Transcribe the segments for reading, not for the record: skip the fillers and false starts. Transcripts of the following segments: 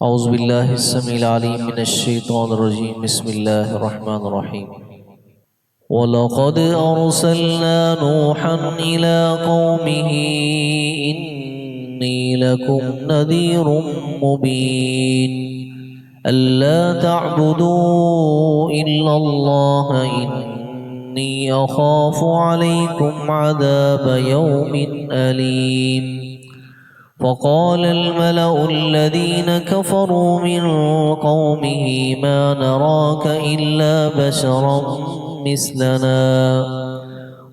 اعوذ باللہ السمیع العلیم من الشیطان الرجیم بسم اللہ الرحمن الرحیم وَلَقَدْ أَرْسَلْنَا نُوحًا إِلَىٰ قَوْمِهِ إِنِّي لَكُمْ نَذِيرٌ مُّبِينٌ أَلَّا تَعْبُدُوا إِلَّا اللَّهَ إِنِّي أَخَافُ عَلَيْكُمْ عَذَابَ يَوْمٍ أَلِيمٍ وقال الملأ الذين كفروا من قومه ما نراك إلا بشرا مثلنا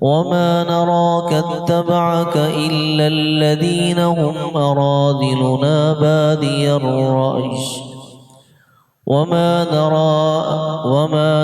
وما نراك اتبعك إلا الذين هم أراذلنا بادي الرأي وما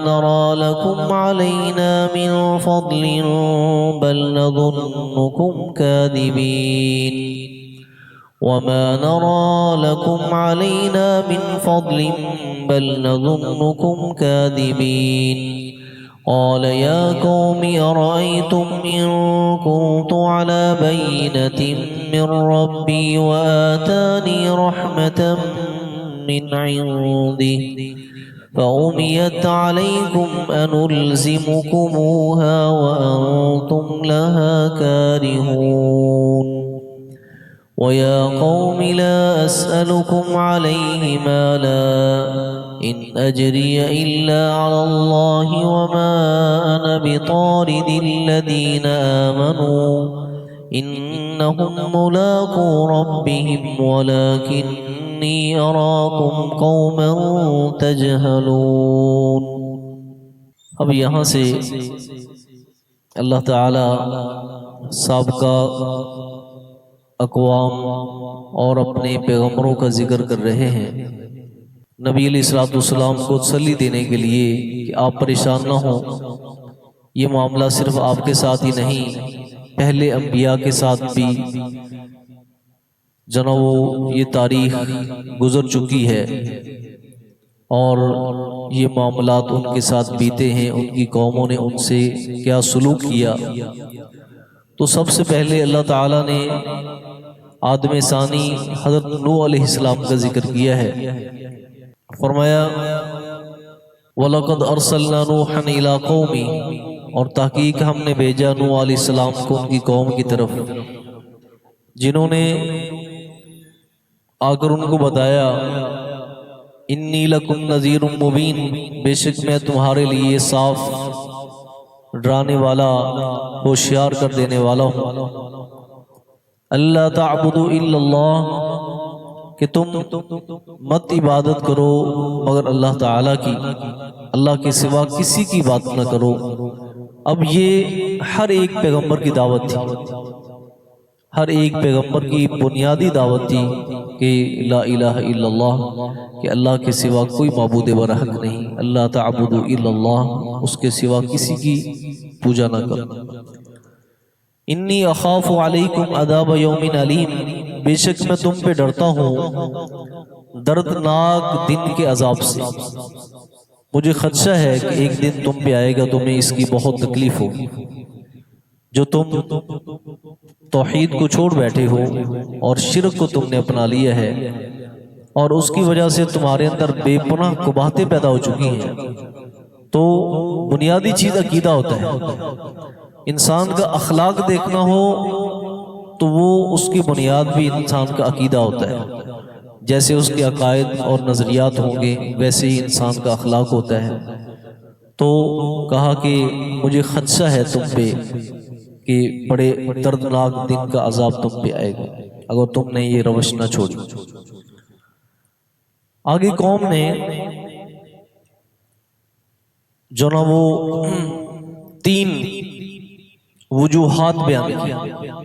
نرى لكم علينا من فضل بل نظنكم كاذبين وما نرى لكم علينا من فضل بل نظنكم كاذبين قال يا قوم أرأيتم إن كنت على بينة من ربي وآتاني رحمة من عنده فعميت عليكم أنلزمكموها وأنتم لها كارهون ويا قوم لا أسألكم عليه مالا إن أجري إلا على الله وما أنا بطارد الذين آمنوا إنهم ملاقو ربهم ولكني أراكم قوما تجهلون۔ اب یہاں سے اللہ تعالی سابقہ اقوام اور اپنے پیغمبروں کا ذکر کر رہے ہیں، نبی علیہ السلام کو تسلی دینے کے لیے کہ آپ پریشان نہ ہوں، یہ معاملہ صرف آپ کے ساتھ ہی نہیں، پہلے انبیاء کے ساتھ بھی جناب یہ تاریخ گزر چکی ہے اور یہ معاملات ان کے ساتھ بیتے ہیں، ان کی قوموں نے ان سے کیا سلوک کیا۔ تو سب سے پہلے اللہ تعالیٰ نے آدم ثانی حضرت نوح علیہ السلام کا ذکر کیا ہے، فرمایا وَلَقَدْ أَرْسَلْنَا نُوحًا إِلَىٰ قَوْمِهِ، اور تحقیق ہم نے بھیجا نوح علیہ السلام کو ان کی قوم کی طرف، جنہوں نے آ کر ان کو بتایا اِنِّي لَكُمْ نَذِيرٌ مُّبِينٌ، بے شک میں تمہارے لیے صاف ڈرانے والا، ہوشیار کر دینے والا ہوں۔ اللہ تعبدوا الا اللہ، کہ تم مت عبادت کرو مگر اللہ تعالیٰ کی، اللہ کے سوا کسی کی بات نہ کرو۔ اب یہ ہر ایک پیغمبر کی دعوت تھی، ہر ایک پیغمبر کی بنیادی دعوت تھی کہ لا الہ الا اللہ، کہ اللہ کے سوا کوئی معبود برحق نہیں، اللہ تعبدوا الا اللہ، اس کے سوا کسی کی پوجا نہ کرو۔ انی اخاف علیکم عذاب یوم علیم، بے شک میں تم پہ ڈرتا ہوں دردناک دن کے عذاب سے، مجھے خدشہ ہے کہ ایک دن تم پہ آئے گا تمہیں اس کی بہت تکلیف ہوگی، جو تم توحید کو چھوڑ بیٹھے ہو اور شرک کو تم نے اپنا لیا ہے، اور اس کی وجہ سے تمہارے اندر بے پناہ قباحتیں پیدا ہو چکی ہیں۔ تو بنیادی چیز عقیدہ ہوتا ہے، انسان کا اخلاق دیکھنا ہو تو وہ اس کی بنیاد بھی انسان کا عقیدہ ہوتا ہے، جیسے اس کے عقائد اور نظریات ہوں گے ویسے ہی انسان کا اخلاق ہوتا ہے۔ تو کہا کہ مجھے خدشہ ہے تم پہ کہ بڑے دردناک دن کا عذاب تم پہ آئے گا اگر تم نے یہ روش نہ چھوڑی۔ آگے قوم نے جو نا وہ 3 وجوہات بیان کی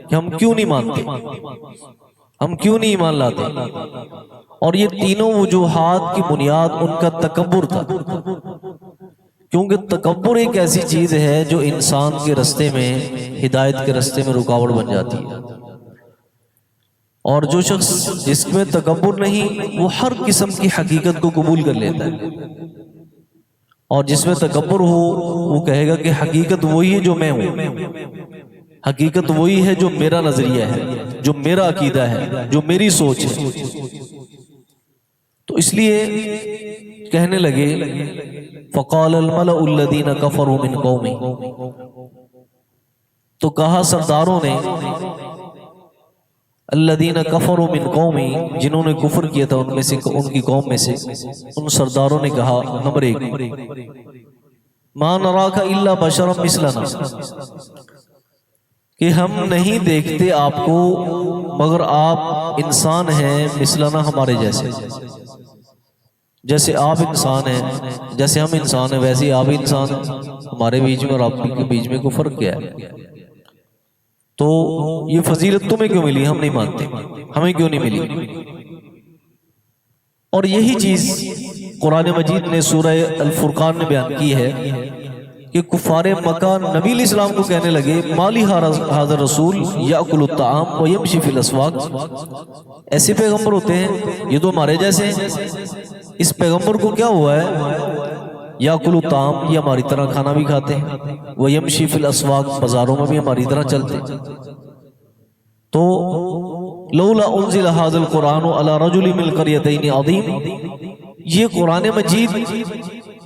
کہ ہم کیوں نہیں مانتے، ہم کیوں نہیں ایمان لاتے، اور یہ تینوں وجوہات کی بنیاد ان کا تکبر تھا، کیونکہ تکبر ایک ایسی چیز ہے جو انسان کے رستے میں، ہدایت کے رستے میں رکاوٹ بن جاتی ہے، اور جو شخص جس میں تکبر نہیں وہ ہر قسم کی حقیقت کو قبول کر لیتا ہے، اور جس میں تکبر ہو وہ کہے گا کہ حقیقت وہی ہے جو میں ہوں، حقیقت وہی ہے جو میرا نظریہ ہے، جو میرا عقیدہ ہے، جو میری سوچ ہے۔ تو اس لیے کہنے لگے فقال الملأ الذین کفروا من قومی، تو کہا سرداروں نے الذین کفروا من قومی، جنہوں نے کفر کیا تھا ان میں سے، ان کی قوم میں سے، ان سرداروں نے کہا نمبر 1 ما نراک الا بشرا مثلنا، کہ ہم نہیں دیکھتے آپ کو مگر آپ انسان ہیں مثلنا، ہمارے جیسے، جیسے آپ انسان ہیں، جیسے ہم انسان ہیں ویسے آپ انسان ہیں، ہمارے بیچ میں اور آپ کے بیچ میں کوئی فرق کیا ہے؟ تو یہ فضیلت تمہیں کیوں ملی؟ ہم نہیں مانتے، ہمیں کیوں نہیں ملی؟ اور یہی چیز قرآن مجید نے سورہ الفرقان میں بیان کی ہے کہ کفار مکہ نبی علیہ السلام کو کہنے لگے مالی ھذا الرسول یاکل الطعام ویمشی فی الاسواق، ایسے پیغمبر ہوتے ہیں یہ تو ہمارے جیسے ہیں، اس پیغمبر کو کیا ہوا ہے؟ یاکل الطعام، یہ ہماری طرح کھانا بھی کھاتے ہیں، ویمشی فی الاسواق، بازاروں میں بھی ہماری طرح چلتے ہیں۔ تو لولا انزل ھذا القرآن علی رجل من القریتین عظیم، یہ قرآن مجید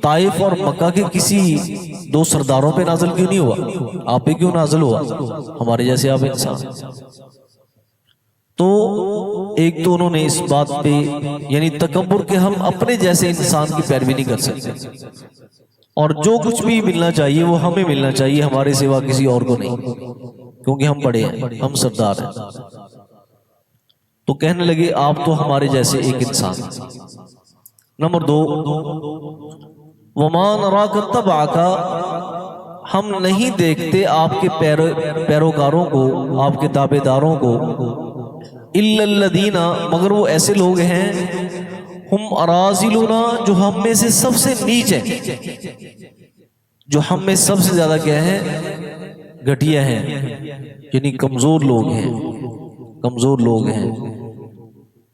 طائف اور مکہ کے کسی 2 سرداروں پہ نازل کیوں نہیں ہوا؟ آپ پہ کیوں نازل ہوا؟ ہمارے جیسے آپ انسان۔ تو ایک تو انہوں نے اس بات پہ یعنی تکبر کہ ہم اپنے جیسے انسان کی پیروی نہیں کر سکتے، اور جو کچھ بھی ملنا چاہیے وہ ہمیں ملنا چاہیے، ہمارے سوا کسی اور کو نہیں، کیونکہ ہم بڑے ہیں، ہم سردار ہیں۔ تو کہنے لگے آپ تو ہمارے جیسے ایک انسان۔ نمبر 2 وَمَا نَرَاكَ اتَّبَعَكَ، ہم نہیں دیکھتے آپ کے پیروکاروں کو، آپ کے تابع داروں کو، إِلَّا الَّذِينَ، مگر وہ ایسے لوگ ہیں، ہم اراذلنا، جو ہم میں سے سب سے نیچ ہیں، جو ہم میں سب سے زیادہ کیا ہے؟ گھٹیا ہیں، یعنی کمزور لوگ ہیں، کمزور لوگ ہیں۔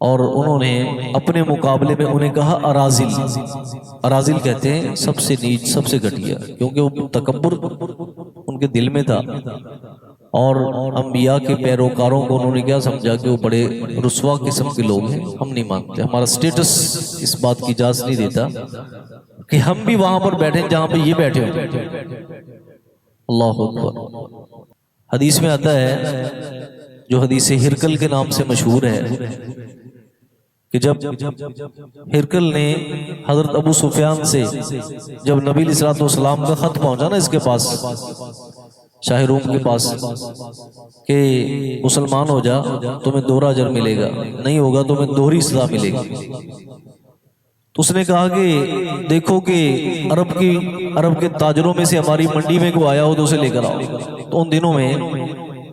اور انہوں نے اپنے مقابلے میں انہیں کہا اراذل، اراذل کہتے ہیں سب سے نیچ، سب سے گھٹیا، کیونکہ وہ تکبر ان کے دل میں تھا، اور انبیاء کے پیروکاروں کو انہوں نے کیا سمجھا کہ وہ بڑے رسوا قسم کے لوگ ہیں، ہم نہیں مانتے، ہمارا سٹیٹس اس بات کی اجازت نہیں دیتا کہ ہم بھی وہاں پر بیٹھیں جہاں پہ یہ بیٹھے ہوں۔ اللہ اکبر۔ حدیث میں آتا ہے، جو حدیث ہرقل کے نام سے مشہور ہے، کہ جب ہرقل نے حضرت ابو سفیان سے جب نبی علیہ السلام کا خط پہنچا نا اس کے پاس، شاہ روم کے پاس، کہ مسلمان ہو جا تمہیں 2 اجر ملے گا، نہیں ہوگا تمہیں 2 سزا ملے گی، تو اس نے کہا کہ دیکھو کہ عرب کے تاجروں میں سے ہماری منڈی میں کوئی آیا ہو تو اسے لے کر آؤ۔ تو ان دنوں میں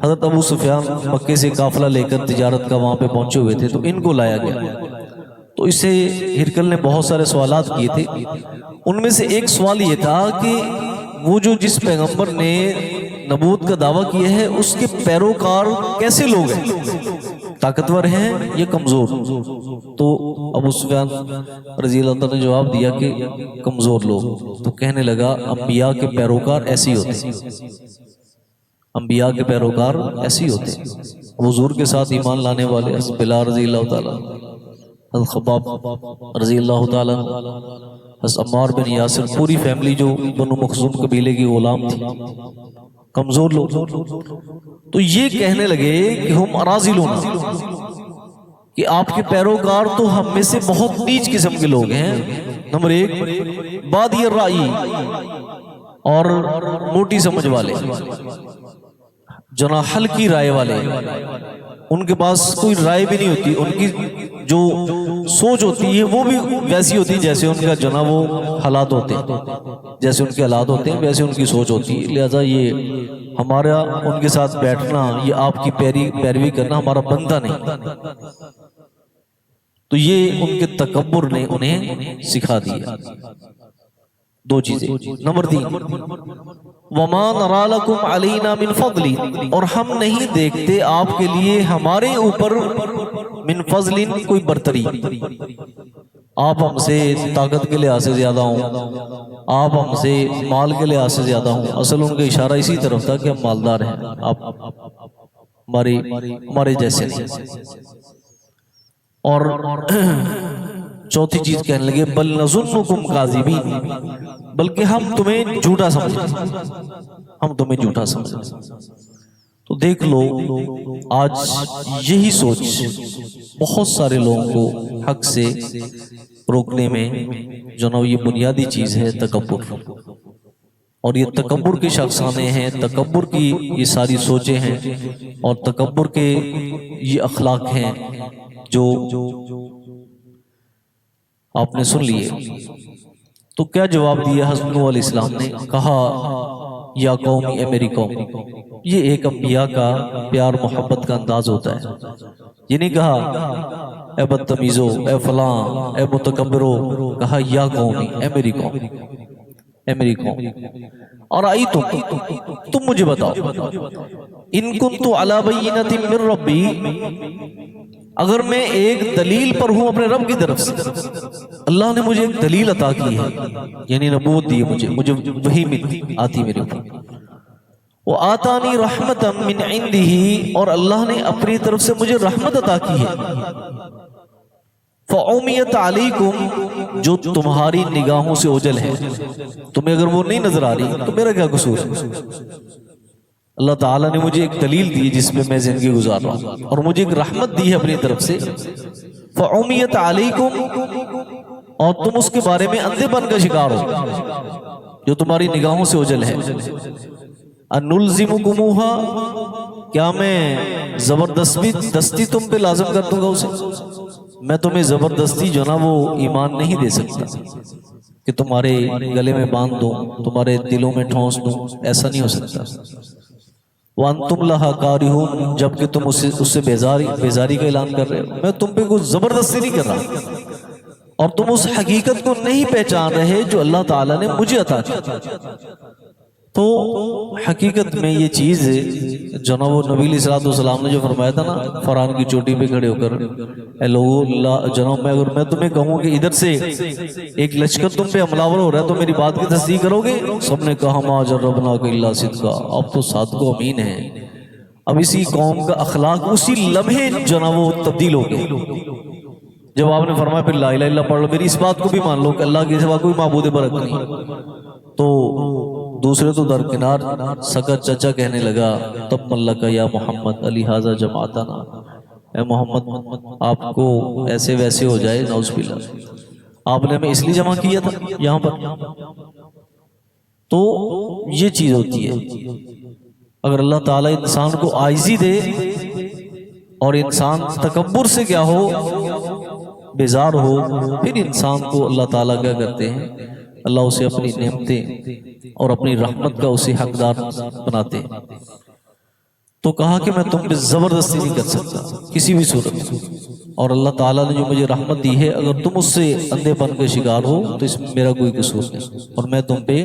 حضرت ابو سفیان مکے سے قافلہ لے کر تجارت کا وہاں پہ پہنچے ہوئے تھے، تو ان کو لایا گیا۔ تو اس سے ہرقل نے بہت سارے سوالات کیے تھے، ان میں سے ایک سوال یہ تھا کہ وہ جس پیغمبر نے نبوت کا دعویٰ کیا ہے اس کے پیروکار کیسے لوگ ہیں، طاقتور ہیں یا کمزور؟ تو ابو سفیان رضی اللہ عنہ نے جواب دیا کہ کمزور لوگ۔ تو کہنے لگا انبیاء کے پیروکار ایسے ہی ہوتے ہیں، انبیاء کے پیروکار ایسے ہی ہوتے ہیں، حضور کے ساتھ ایمان لانے والے حضرت بلال رضی اللہ تعالیٰ، حضرت خباب رضی اللہ تعالیٰ، حضرت عمار بن یاسر، پوری فیملی جو بنو مخزوم قبیلے کی غلام تھی، کمزور لوگ۔ تو یہ کہنے لگے کہ ہم اراذلون، کہ آپ کے پیروکار تو ہم میں سے بہت نیچ قسم کے لوگ ہیں۔ نمبر 1 بادی الرأی، اور موٹی سمجھ والے، جنا ہلکی رائے والے، ان کے پاس کوئی رائے بھی نہیں ہوتی، ان کی جو سوچ ہوتی ہے وہ بھی ویسی ہوتی ہے جیسے ان کا جنا وہ حالات ہوتے ہیں، جیسے ان کے حالات ہوتے ہیں ویسے ان کی سوچ ہوتی ہے، لہذا یہ ہمارا ان کے ساتھ بیٹھنا، یہ آپ کی پیروی کرنا ہمارا بنتا نہیں۔ تو یہ ان کے تکبر نے انہیں سکھا دیا۔ 2 چیزیں۔ نمبر 3 وَمَا نَرَا لَكُمْ عَلَيْنَا مِنْ فَضْلٍ، اور ہم نہیں دیکھتے آپ کے لیے ہمارے اوپر من فضل کوئی برتری، آپ ہم سے طاقت کے لحاظ سے زیادہ ہوں، آپ ہم سے مال کے لحاظ سے زیادہ ہوں۔ اصل ان کا اشارہ اسی طرف تھا کہ ہم مالدار ہیں، آپ ہمارے جیسے نہیں۔ اور چوتھی چیز کہنے لگے بل نظنکم کاذبین، بلکہ ہم تمہیں جھوٹا سمجھتے ہیں، ہم تمہیں جھوٹا سمجھتے ہیں۔ تو دیکھ لو آج یہی سوچ بہت سارے لوگوں کو حق سے روکنے میں جو نا یہ بنیادی چیز ہے تکبر، اور یہ تکبر کے شخصانے ہیں، تکبر کی یہ ساری سوچیں ہیں، اور تکبر کے یہ اخلاق ہیں جو آپ نے سن لیے۔ تو کیا جواب دیا حضرت نوح علیہ السلام نے؟ کہا یا قومی، اے میری قوم۔ یہ ایک انبیاء کا پیار محبت کا انداز ہوتا ہے۔ یہ نہیں کہا اے بدتمیزو، اے فلاں، اے متکبرو، کہا یا قومی، اے میری قوم، اے میری قوم۔ اور آئی تم مجھے بتاؤ، ان کنت علی بینۃ من ربی، اگر میں ایک دلیل پر ہوں اپنے رب کی طرف سے، اللہ نے مجھے ایک دلیل عطا کی ہے، یعنی نبوت دی ہے، مجھے وحی ملتی آتی میرے اوپر، وآتانی رحمتا من عندہ، اور اللہ نے اپنی طرف سے مجھے رحمت عطا کی ہے، فعمیت علیکم، جو تمہاری نگاہوں سے اوجھل ہے، تمہیں اگر وہ نہیں نظر آ رہی تو میرا کیا قصور ہے؟ اللہ تعالیٰ نے مجھے ایک دلیل دی جس پہ میں زندگی گزار رہا ہوں، اور مجھے ایک رحمت دی ہے اپنی طرف سے، فعمیت علیکم، اور تم اس کے بارے میں اندھے پن کا شکار ہو جو تمہاری نگاہوں سے اوجھل ہے، انلزمکموہا، کیا میں زبردستی تم پہ لازم کر دوں گا اسے؟ میں تمہیں زبردستی جو نا وہ ایمان نہیں دے سکتا کہ تمہارے گلے میں باندھ دوں، تمہارے دلوں میں ٹھونس دوں، ایسا نہیں ہو سکتا۔ وَأَنْتُمْ لَهَا كَارِهُونَ، جبکہ تم اس سے بیزاری کا اعلان کر رہے ہو، میں تم پہ کوئی زبردستی نہیں کر رہا، اور تم اس حقیقت کو نہیں پہچان رہے جو اللہ تعالیٰ نے مجھے عطا کی۔ تو حقیقت میں یہ چیز جو نا وہ نبی علیہ السلام نے جو فرمایا تھا نا فرعون کی چوٹی پہ کھڑے ہو کر، اے لوگو جناب، اگر میں تمہیں کہوں کہ ادھر سے ایک لشکر تم پہ حملہ ور ہو رہا ہے تو میری بات کی تصدیق کرو گے؟ سب نے کہا ما جربناک الا صدقا، اب تو صادق و امین ہیں۔ اب اسی قوم کا اخلاق اسی لمحے جو نا وہ تبدیل ہو گئے جب آپ نے فرمایا پھر لا الہ الا اللہ پڑھ لو، میری اس بات کو بھی مان لو کہ اللہ کے سوا کوئی معبود برحق نہیں۔ تو دوسرے تو درکنار، سکا چچا کہنے لگا تب ملکا یا محمد علی حاضر جماعتنا، اے محمد آپ کو ایسے ویسے ہو جائے، نعوذ باللہ، آپ نے ہمیں اس لیے جمع کیا تھا یہاں پر۔ تو یہ چیز ہوتی ہے، اگر اللہ تعالیٰ انسان کو عاجزی دے اور انسان تکبر سے کیا ہو، بیزار ہو، پھر انسان کو اللہ تعالیٰ کیا کرتے ہیں، اللہ اسے اپنی نعمتیں اور اپنی رحمت کا اسے حقدار بناتے ہیں۔ تو کہا کہ میں تم پہ زبردستی نہیں کر سکتا کسی بھی صورت، اور اللہ تعالیٰ نے جو مجھے رحمت دی ہے اگر تم اس سے اندھے پن کے شکار ہو تو اس میں میرا کوئی قصور نہیں، اور میں تم پہ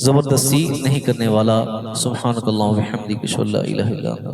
زبردستی نہیں کرنے والا۔ سبحانک اللہم و بحمدک، اشہد ان لا الہ الا انت۔